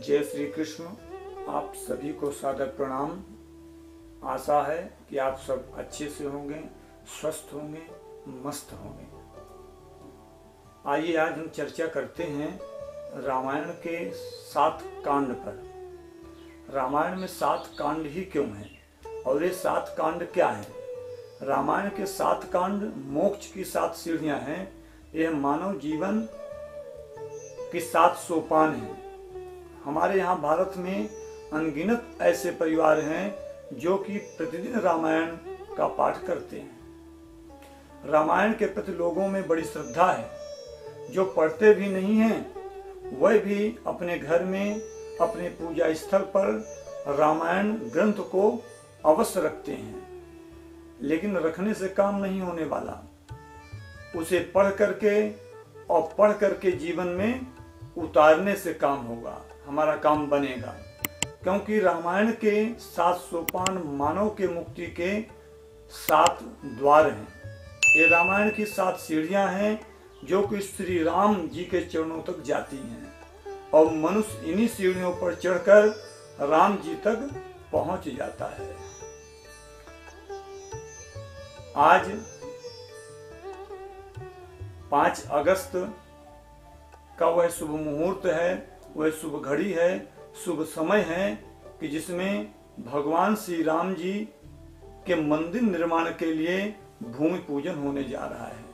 जय श्री कृष्ण। आप सभी को सादर प्रणाम। आशा है कि आप सब अच्छे से होंगे, स्वस्थ होंगे, मस्त होंगे। आइए आज हम चर्चा करते हैं रामायण के 7 कांड पर। रामायण में 7 कांड ही क्यों हैं और ये 7 कांड क्या हैं? रामायण के 7 कांड मोक्ष की 7 सीढ़ियां हैं। यह मानव जीवन की 7 सोपान हैं। हमारे यहाँ भारत में अनगिनत ऐसे परिवार हैं जो कि प्रतिदिन रामायण का पाठ करते हैं। रामायण के प्रति लोगों में बड़ी श्रद्धा है। जो पढ़ते भी नहीं हैं वह भी अपने घर में, अपने पूजा स्थल पर रामायण ग्रंथ को अवश्य रखते हैं। लेकिन रखने से काम नहीं होने वाला, उसे पढ़ करके जीवन में उतारने से काम होगा, हमारा काम बनेगा। क्योंकि रामायण के 7 सोपान मानव के मुक्ति के 7 द्वार हैं। ये रामायण की 7 सीढ़ियां हैं जो कि श्री राम जी के चरणों तक जाती हैं और मनुष्य इन्हीं सीढ़ियों पर चढ़कर राम जी तक पहुंच जाता है। आज 5 अगस्त का वह शुभ मुहूर्त है, वह शुभ घड़ी है, शुभ समय है कि जिसमें भगवान श्री राम जी के मंदिर निर्माण के लिए भूमि पूजन होने जा रहा है।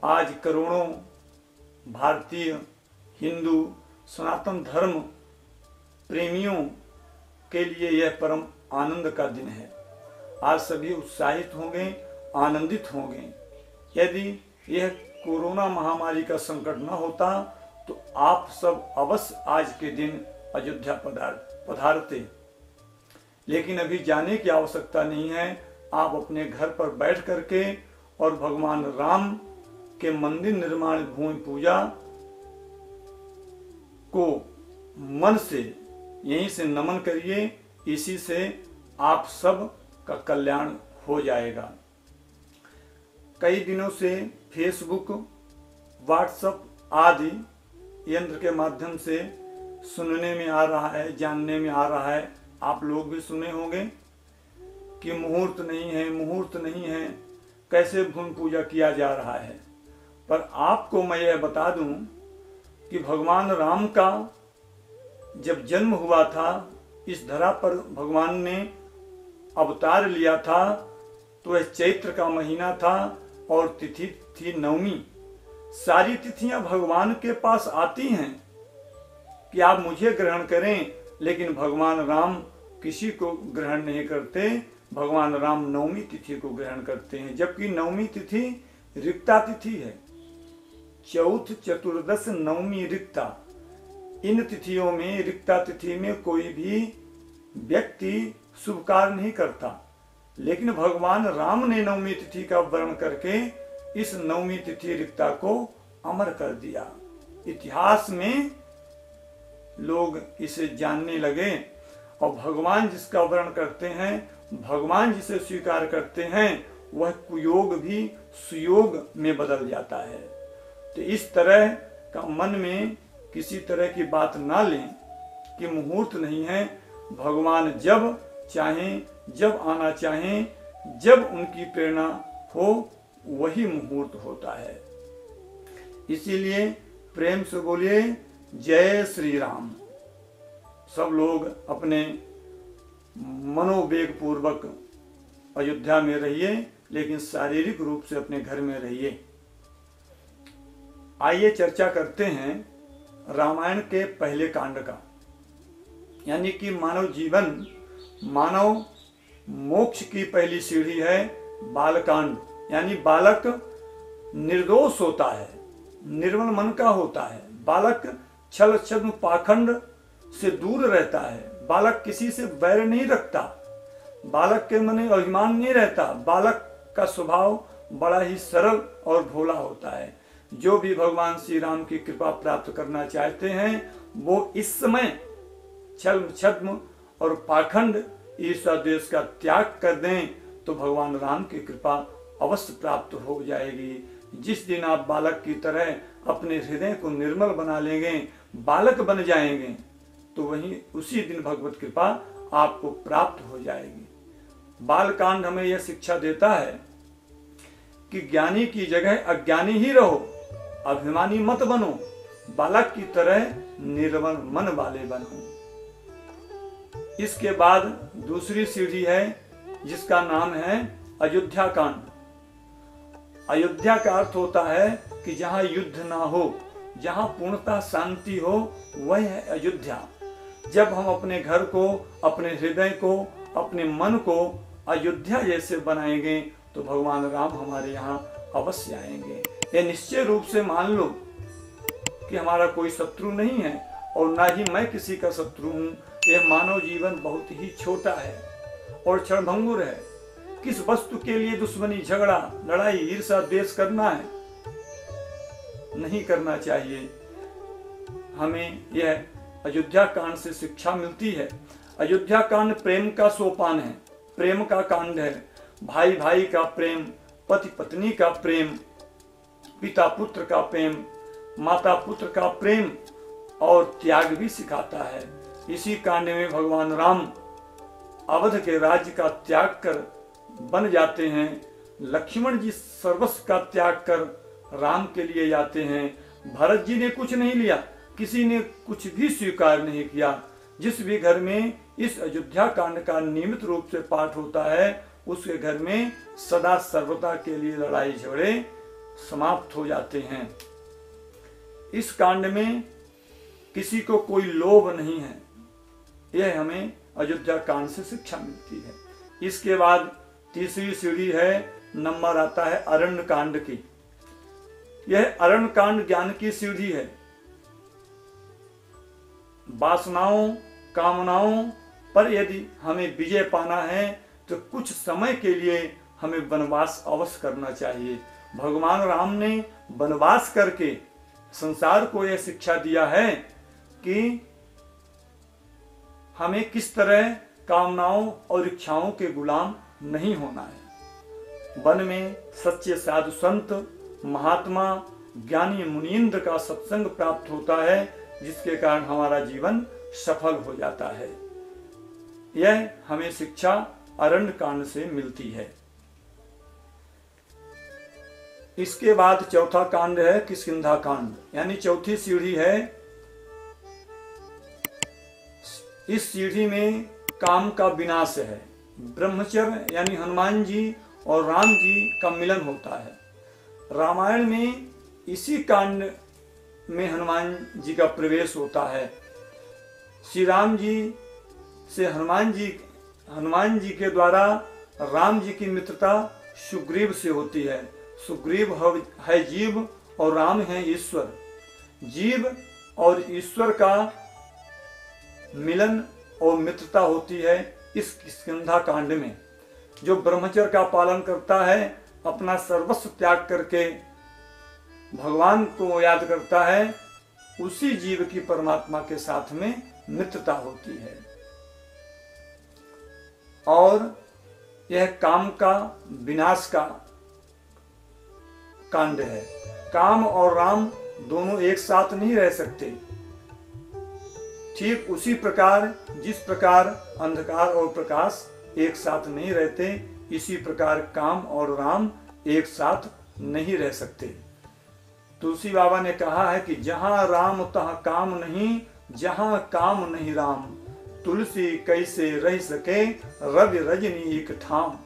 आज करोड़ों भारतीय हिंदू सनातन धर्म प्रेमियों के लिए यह परम आनंद का दिन है। आज सभी उत्साहित होंगे, आनंदित होंगे। यदि यह कोरोना महामारी का संकट न होता तो आप सब अवश्य आज के दिन अयोध्या पधारते। लेकिन अभी जाने की आवश्यकता नहीं है। आप अपने घर पर बैठ करके और भगवान राम के मंदिर निर्माण भूमि पूजा को मन से यहीं से नमन करिए। इसी से आप सब का कल्याण हो जाएगा। कई दिनों से फेसबुक, व्हाट्सएप आदि यंत्र के माध्यम से सुनने में आ रहा है, जानने में आ रहा है, आप लोग भी सुने होंगे कि मुहूर्त नहीं है, कैसे भूमि पूजा किया जा रहा है। पर आपको मैं यह बता दूं कि भगवान राम का जब जन्म हुआ था, इस धरा पर भगवान ने अवतार लिया था, तो वह चैत्र का महीना था और तिथि थी नवमी। सारी तिथियां भगवान के पास आती हैं कि आप मुझे ग्रहण करें, लेकिन भगवान राम किसी को ग्रहण नहीं करते। भगवान राम नवमी तिथि को ग्रहण करते हैं, जबकि नवमी तिथि रिक्ता तिथि है। चौथ, चतुर्दश, नवमी रिक्ता, इन तिथियों में, रिक्ता तिथि में कोई भी व्यक्ति शुभ कार्य नहीं करता। लेकिन भगवान राम ने नवमी तिथि का वर्ण करके इस नवमी तिथि रिक्ता को अमर कर दिया। इतिहास में लोग इसे जानने लगे और भगवान जिसका वर्ण करते हैं, भगवान जिसे स्वीकार करते हैं, वह कुयोग भी सुयोग में बदल जाता है। तो इस तरह का मन में किसी तरह की बात ना लें कि मुहूर्त नहीं है। भगवान जब चाहें, जब आना चाहें, जब उनकी प्रेरणा हो, वही मुहूर्त होता है। इसीलिए प्रेम से बोलिए जय श्री राम। सब लोग अपने मनोवेग पूर्वक अयोध्या में रहिए, लेकिन शारीरिक रूप से अपने घर में रहिए। आइए चर्चा करते हैं रामायण के पहले कांड का, यानी कि मानव जीवन, मानव मोक्ष की पहली सीढ़ी है बालकांड। यानी बालक निर्दोष होता है, निर्मल मन का होता है। बालक छल छद्म पाखंड से दूर रहता है। बालक किसी से बैर नहीं रखता। बालक के मन में अभिमान नहीं रहता। बालक का स्वभाव बड़ा ही सरल और भोला होता है। जो भी भगवान श्री राम की कृपा प्राप्त करना चाहते हैं, वो इस समय छल छद्म और पाखंड, ईर्ष्या द्वेष का त्याग कर दें तो भगवान राम की कृपा अवश्य प्राप्त हो जाएगी। जिस दिन आप बालक की तरह अपने हृदय को निर्मल बना लेंगे, बालक बन जाएंगे, तो वहीं उसी दिन भगवत कृपा आपको प्राप्त हो जाएगी। बालकांड हमें यह शिक्षा देता है कि ज्ञानी की जगह अज्ञानी ही रहो, अभिमानी मत बनो, बालक की तरह निर्मल मन वाले बनो। इसके बाद दूसरी सीढ़ी है जिसका नाम है अयोध्या कांड। अयोध्या का अर्थ होता है कि जहां युद्ध ना हो, जहां पूर्णतः शांति हो, वह है अयोध्या। जब हम अपने घर को, अपने हृदय को, अपने मन को अयोध्या जैसे बनाएंगे तो भगवान राम हमारे यहाँ अवश्य आएंगे। ये निश्चय रूप से मान लो कि हमारा कोई शत्रु नहीं है और ना ही मैं किसी का शत्रु हूँ। यह मानव जीवन बहुत ही छोटा है और क्षणभंगुर है। किस वस्तु के लिए दुश्मनी, झगड़ा, लड़ाई, ईर्ष्या, द्वेष करना है? नहीं करना चाहिए। हमें यह अयोध्या कांड से शिक्षा मिलती है। अयोध्या कांड प्रेम का सोपान है, प्रेम का कांड है। भाई भाई का प्रेम, पति पत्नी का प्रेम, पिता पुत्र का प्रेम, माता पुत्र का प्रेम और त्याग भी सिखाता है। इसी कांड में भगवान राम अवध के राज्य का त्याग कर बन जाते हैं। लक्ष्मण जी सर्वस्व का त्याग कर राम के लिए जाते हैं। भरत जी ने कुछ नहीं लिया, किसी ने कुछ भी स्वीकार नहीं किया। जिस भी घर में इस अयोध्या कांड का नियमित रूप से पाठ होता है, उसके घर में सदा सर्वदा के लिए लड़ाई झगड़े समाप्त हो जाते हैं। इस कांड में किसी को कोई लोभ नहीं है, यह हमें अयोध्या कांड से शिक्षा मिलती है। इसके बाद तीसरी सीढ़ी है, नंबर आता है अरण्य कांड की। यह अरण्य कांड ज्ञान की सीढ़ी है। वासनाओं, कामनाओं पर यदि हमें विजय पाना है तो कुछ समय के लिए हमें वनवास अवश्य करना चाहिए। भगवान राम ने वनवास करके संसार को यह शिक्षा दिया है कि हमें किस तरह कामनाओं और इच्छाओं के गुलाम नहीं होना है। वन में सच्चे साधु संत, महात्मा, ज्ञानी मुनींद्र का सत्संग प्राप्त होता है, जिसके कारण हमारा जीवन सफल हो जाता है। यह हमें शिक्षा अरण्य कांड से मिलती है। इसके बाद चौथा कांड है किष्किंधा कांड, यानी चौथी सीढ़ी है। इस सीढ़ी में काम का विनाश है। ब्रह्मचर्य यानी हनुमान जी और राम जी का मिलन होता है। रामायण में इसी कांड में हनुमान जी का प्रवेश होता है। श्री राम जी से हनुमान जी के द्वारा राम जी की मित्रता सुग्रीव से होती है। सुग्रीव है जीव और राम है ईश्वर। जीव और ईश्वर का मिलन और मित्रता होती है इस किष्किंधा कांड में। जो ब्रह्मचर्य का पालन करता है, अपना सर्वस्व त्याग करके भगवान को याद करता है, उसी जीव की परमात्मा के साथ में मित्रता होती है। और यह काम का विनाश का कांड है। काम और राम दोनों एक साथ नहीं रह सकते। ठीक उसी प्रकार जिस प्रकार अंधकार और प्रकाश एक साथ नहीं रहते, इसी प्रकार काम और राम एक साथ नहीं रह सकते। तुलसी बाबा ने कहा है कि जहां राम तहां काम नहीं, जहां काम नहीं राम, तुलसी कैसे रह सके रवि रजनी एक ठाम।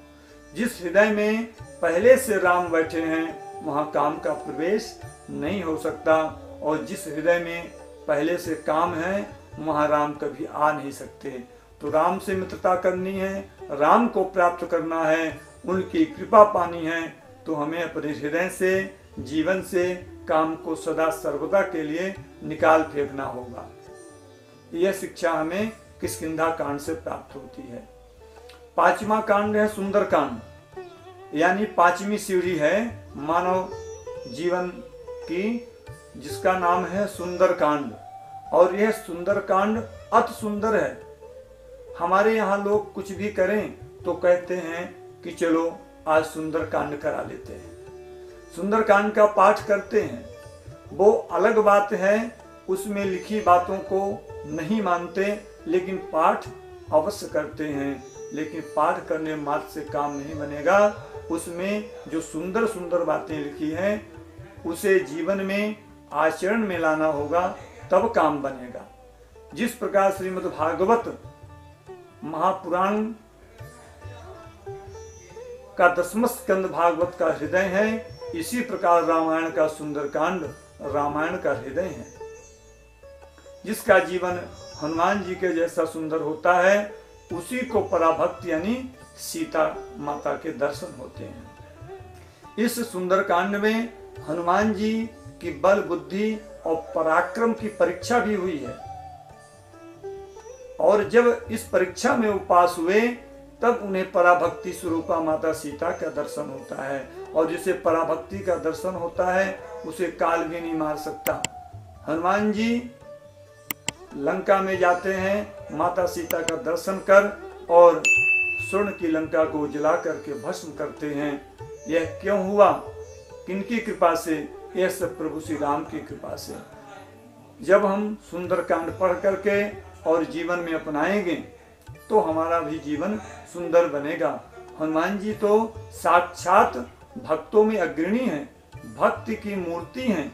जिस हृदय में पहले से राम बैठे हैं, वहां काम का प्रवेश नहीं हो सकता, और जिस हृदय में पहले से काम है, वहां राम कभी आ नहीं सकते। तो राम से मित्रता करनी है, राम को प्राप्त करना है, उनकी कृपा पानी है, तो हमें अपने हृदय से, जीवन से काम को सदा सर्वदा के लिए निकाल फेंकना होगा। यह शिक्षा हमें किष्किंधा कांड से प्राप्त होती है। पांचवा कांड है सुंदर कांड, यानी पांचवी सीढ़ी है मानव जीवन की, जिसका नाम है सुंदर कांड। और यह सुंदर कांड अति सुंदर है। हमारे यहाँ लोग कुछ भी करें तो कहते हैं कि चलो आज सुंदर कांड करा लेते हैं। सुंदर कांड का पाठ करते हैं वो अलग बात है, उसमें लिखी बातों को नहीं मानते, लेकिन पाठ अवश्य करते हैं। लेकिन पाठ करने मात्र से काम नहीं बनेगा, उसमें जो सुंदर सुंदर बातें लिखी हैं उसे जीवन में आचरण में लाना होगा, तब काम बनेगा। जिस प्रकार श्रीमद् भागवत महापुराण का 10वां स्कंद भागवत का हृदय है, इसी प्रकार रामायण का सुंदरकांड रामायण का हृदय है। जिसका जीवन हनुमान जी के जैसा सुंदर होता है, उसी को पराभक्ति यानी सीता माता के दर्शन होते हैं। इस सुंदरकांड में हनुमान जी की बल बुद्धि और पराक्रम की परीक्षा भी हुई है, और जब इस परीक्षा में वो पास हुए तब उन्हें पराभक्ति स्वरूपा माता सीता का दर्शन होता है। और जिसे पराभक्ति का दर्शन होता है उसे काल भी नहीं मार सकता। हनुमान जी लंका में जाते हैं माता सीता का दर्शन कर, और स्वर्ण की लंका को जला करके भस्म करते हैं। यह क्यों हुआ, किनकी कृपा से? यह सब प्रभु श्री राम की कृपा से। जब हम सुंदरकांड पढ़ करके और जीवन में अपनाएंगे तो हमारा भी जीवन सुंदर बनेगा। हनुमान जी तो साक्षात भक्तों में अग्रणी हैं, भक्ति की मूर्ति हैं।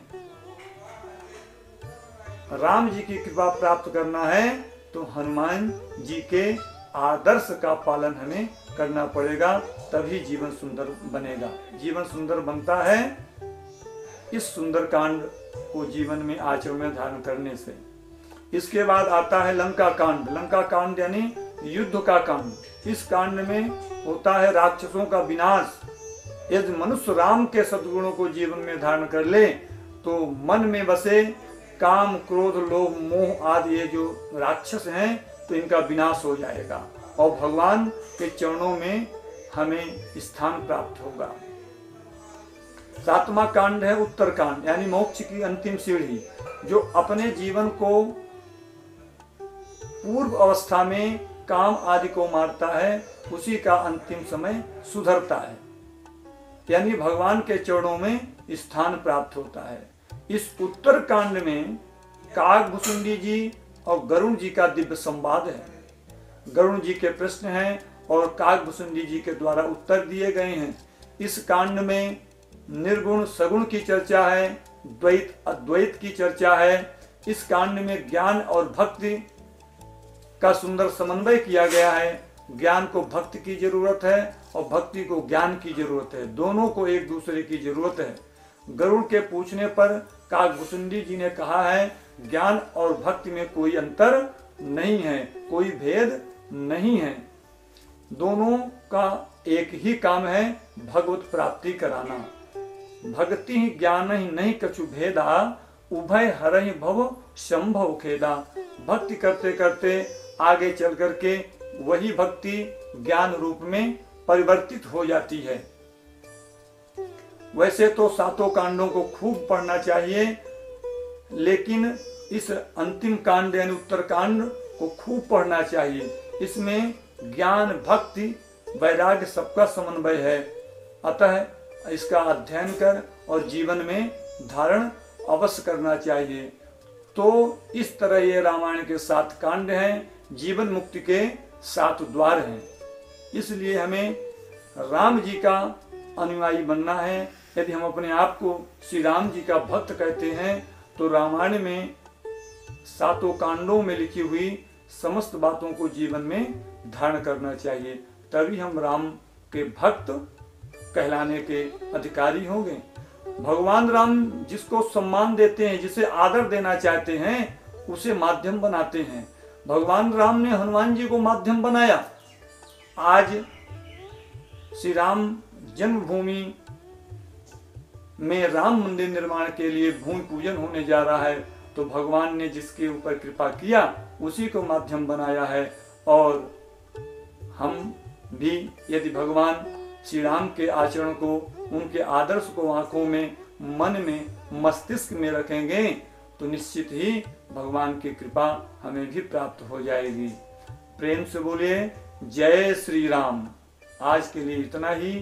राम जी की कृपा प्राप्त करना है तो हनुमान जी के आदर्श का पालन हमें करना पड़ेगा, तभी जीवन सुंदर बनेगा। जीवन सुंदर बनता है इस सुंदरकांड को जीवन में आचरण में धारण करने से। इसके बाद आता है लंका कांड। लंका कांड यानी युद्ध का कांड। इस कांड में होता है राक्षसों का विनाश। यदि मनुष्य राम के सद्गुणों को जीवन में धारण कर ले तो मन में बसे काम क्रोध लोभ मोह आदि ये जो राक्षस हैं तो इनका विनाश हो जाएगा, और भगवान के चरणों में हमें स्थान प्राप्त होगा। 7वां कांड है उत्तरकांड यानी मोक्ष की अंतिम सीढ़ी। जो अपने जीवन को पूर्व अवस्था में काम आदि को मारता है, उसी का अंतिम समय सुधरता है, यानी भगवान के चरणों में स्थान प्राप्त होता है। इस उत्तर कांड में काकभुसुंडी जी और गरुण जी का दिव्य संवाद है। गरुण जी के प्रश्न हैं और काकभुसुंडी जी के द्वारा उत्तर दिए गए हैं। इस कांड में निर्गुण सगुण की चर्चा है, द्वैत अद्वैत की चर्चा है। इस कांड में ज्ञान और भक्ति का सुंदर समन्वय किया गया है। ज्ञान को भक्ति की जरूरत है और भक्ति को ज्ञान की जरूरत है, दोनों को एक दूसरे की जरूरत है। गरुड़ के पूछने पर काकभुसुंडी जी ने कहा है ज्ञान और भक्ति में कोई अंतर नहीं है, कोई भेद नहीं है, दोनों का एक ही काम है भगवत प्राप्ति कराना। भक्ति ही ज्ञान ही नहीं कछु भेदा, उभय हरहि भव संभव खेदा। भक्ति करते करते आगे चल करके वही भक्ति ज्ञान रूप में परिवर्तित हो जाती है। वैसे तो 7 कांडों को खूब पढ़ना चाहिए, लेकिन इस अंतिम कांड यानी उत्तर कांड को खूब पढ़ना चाहिए। इसमें ज्ञान भक्ति वैराग्य सबका समन्वय है, अतः इसका अध्ययन कर और जीवन में धारण अवश्य करना चाहिए। तो इस तरह ये रामायण के 7 कांड हैं, जीवन मुक्ति के 7 द्वार हैं। इसलिए हमें राम जी का अनुयायी बनना है। यदि हम अपने आप को श्री राम जी का भक्त कहते हैं तो रामायण में 7 कांडों में लिखी हुई समस्त बातों को जीवन में धारण करना चाहिए, तभी हम राम के भक्त कहलाने के अधिकारी होंगे। भगवान राम जिसको सम्मान देते हैं, जिसे आदर देना चाहते हैं, उसे माध्यम बनाते हैं। भगवान राम ने हनुमान जी को माध्यम बनाया। आज श्री राम जन्मभूमि में राम मंदिर निर्माण के लिए भूमि पूजन होने जा रहा है, तो भगवान ने जिसके ऊपर कृपा किया उसी को माध्यम बनाया है। और हम भी यदि भगवान श्री राम के आचरण को, उनके आदर्श को आंखों में, मन में, मस्तिष्क में रखेंगे तो निश्चित ही भगवान की कृपा हमें भी प्राप्त हो जाएगी। प्रेम से बोलिए जय श्री राम। आज के लिए इतना ही।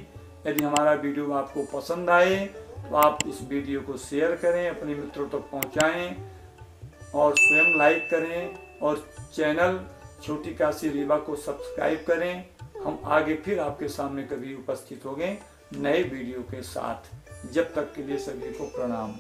यदि हमारा वीडियो आपको पसंद आए तो आप इस वीडियो को शेयर करें, अपने मित्रों तक पहुंचाएं और स्वयं लाइक करें और चैनल छोटी काशी रीवा को सब्सक्राइब करें। हम आगे फिर आपके सामने कभी उपस्थित होंगे नए वीडियो के साथ। जब तक के लिए सभी को प्रणाम।